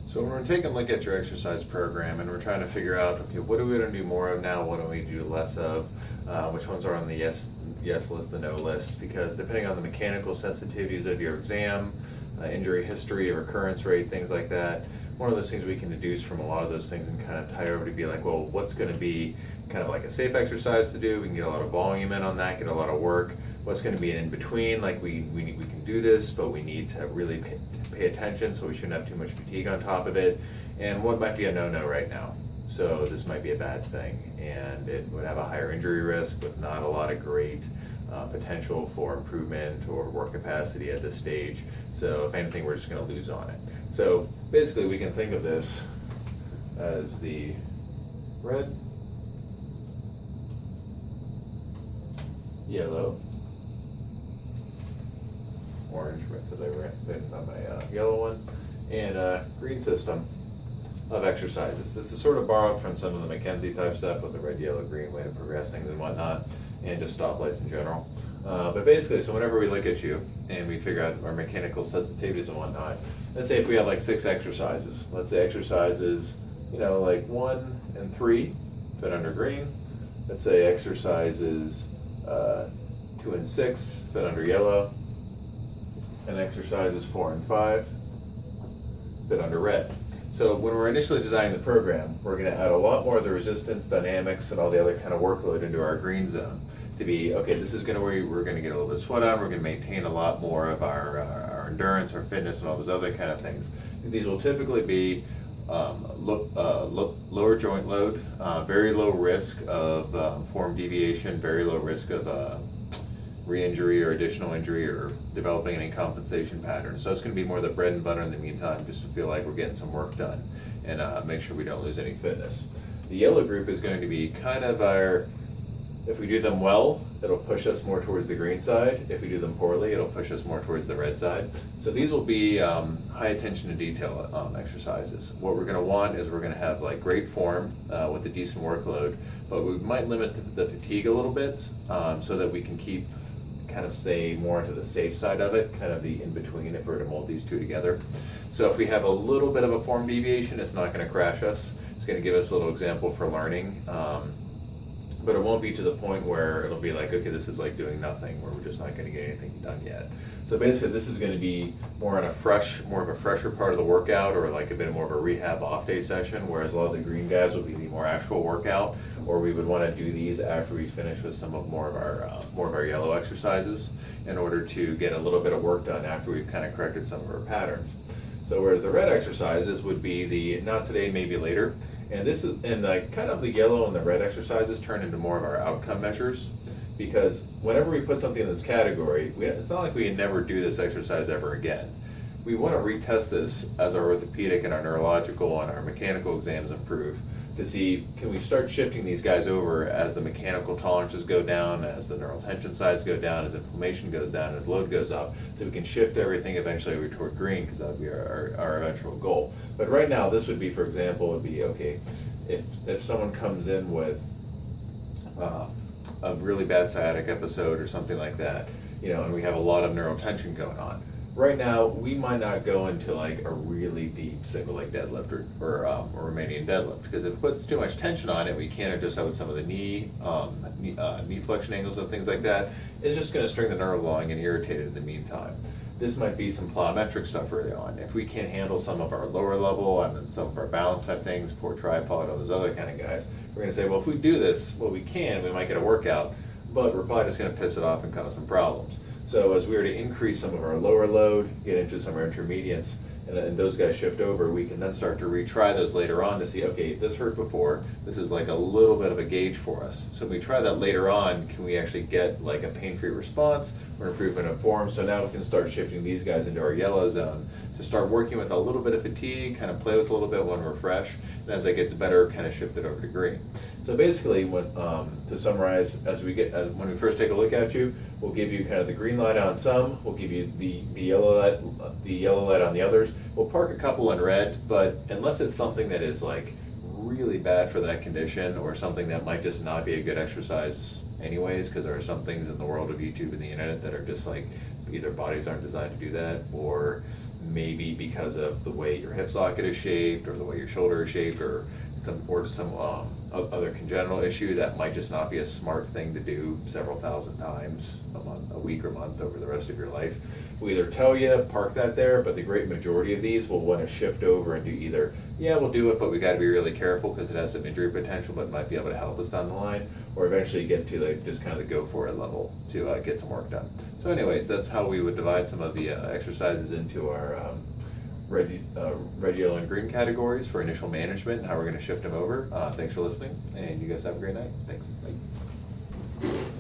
So when we're taking a look at your exercise program and we're trying to figure out, okay, what are we going to do more of now, what do we do less of, which ones are on the yes list, the no list, because depending on the mechanical sensitivities of your exam, injury history, recurrence rate, things like that, one of those things we can deduce from a lot of those things and kind of tie over to be like, well, what's going to be kind of like a safe exercise to do? We can get a lot of volume in on that, get a lot of work. What's going to be an in between, like we can do this, but we need to really pay attention, so we shouldn't have too much fatigue on top of it. And what might be a no-no right now. So this might be a bad thing, and it would have a higher injury risk with not a lot of great potential for improvement or work capacity at this stage. So if anything, we're just going to lose on it. So basically we can think of this as the red, yellow, orange, because I ran on my yellow one, and green system of exercises. This is sort of borrowed from some of the McKenzie type stuff with the red, yellow, green way to progress things and whatnot, and just stoplights in general. But basically, so whenever we look at you and we figure out our mechanical sensitivities and whatnot, let's say if we have like 6 exercises, let's say exercises, like 1 and 3 fit under green. Let's say exercises 2 and 6 fit under yellow, and exercises 4 and 5 fit under red. So when we're initially designing the program, we're going to add a lot more of the resistance, dynamics, and all the other kind of workload into our green zone to be, okay, this is going to where we're going to get a little bit of sweat on, we're going to maintain a lot more of our endurance, our fitness, and all those other kind of things. These will typically be lower joint load, very low risk of form deviation, very low risk of re-injury or additional injury or developing any compensation pattern. So it's going to be more the bread and butter in the meantime, just to feel like we're getting some work done and make sure we don't lose any fitness. The yellow group is going to be kind of if we do them well, it'll push us more towards the green side. If we do them poorly, it'll push us more towards the red side. So these will be high attention to detail exercises. What we're going to want is we're going to have like great form with a decent workload, but we might limit the fatigue a little bit so that we can keep kind of stay more to the safe side of it, kind of the in-between if we're to mold these two together. So if we have a little bit of a form deviation, it's not going to crash us. It's going to give us a little example for learning. But it won't be to the point where it'll be like, okay, this is like doing nothing, where we're just not going to get anything done yet. So basically, this is going to be more of a fresher part of the workout, or like a bit more of a rehab off-day session, whereas a lot of the green guys will be the more actual workout, or we would want to do these after we finish with some of more of our yellow exercises in order to get a little bit of work done after we've kind of corrected some of our patterns. So whereas the red exercises would be the not today, maybe later. And this is, and kind of the yellow and the red exercises turn into more of our outcome measures, because whenever we put something in this category, it's not like we can never do this exercise ever again. We want to retest this as our orthopedic and our neurological and our mechanical exams improve to see, can we start shifting these guys over as the mechanical tolerances go down, as the neural tension sides go down, as inflammation goes down, as load goes up, so we can shift everything eventually over toward green, because that would be our eventual goal. But right now, this would be, for example, would be, okay, if someone comes in with a really bad sciatic episode or something like that, and we have a lot of neural tension going on, right now, we might not go into like a really deep single leg deadlift or Romanian deadlift, because if it puts too much tension on it, we can't adjust that with some of the knee flexion angles and things like that. It's just going to string the nerve along and irritate it in the meantime. This might be some plyometric stuff early on. If we can't handle some of our lower level and some of our balance type things, poor tripod, all those other kind of guys, we're going to say, well, if we do this, well, we might get a workout, but we're probably just going to piss it off and cause some problems. So as we were to increase some of our lower load, get into some of our intermediates, and those guys shift over, we can then start to retry those later on to see, okay, this hurt before, this is like a little bit of a gauge for us. So if we try that later on, can we actually get like a pain-free response or improvement of form? So now we can start shifting these guys into our yellow zone to start working with a little bit of fatigue, kind of play with a little bit when we're fresh, and as it gets better, kind of shift it over to green. So basically, to summarize, when we first take a look at you, we'll give you kind of the green light on some, we'll give you the yellow light on the others. We'll park a couple in red, but unless it's something that is like really bad for that condition, or something that might just not be a good exercise anyways, because there are some things in the world of YouTube and the internet that are just like, either bodies aren't designed to do that, or maybe because of the way your hip socket is shaped, or the way your shoulder is shaped, or some other congenital issue, that might just not be a smart thing to do several thousand times a week or month over the rest of your life. We either tell you park that there, but the great majority of these will want to shift over and do either, yeah, we'll do it, but we got to be really careful because it has some injury potential, but might be able to help us down the line, or eventually get to just kind of the go for it level to get some work done. So anyways, that's how we would divide some of the exercises into our red, yellow, and green categories for initial management, and how we're going to shift them over. Thanks for listening, and you guys have a great night. Thanks. Bye.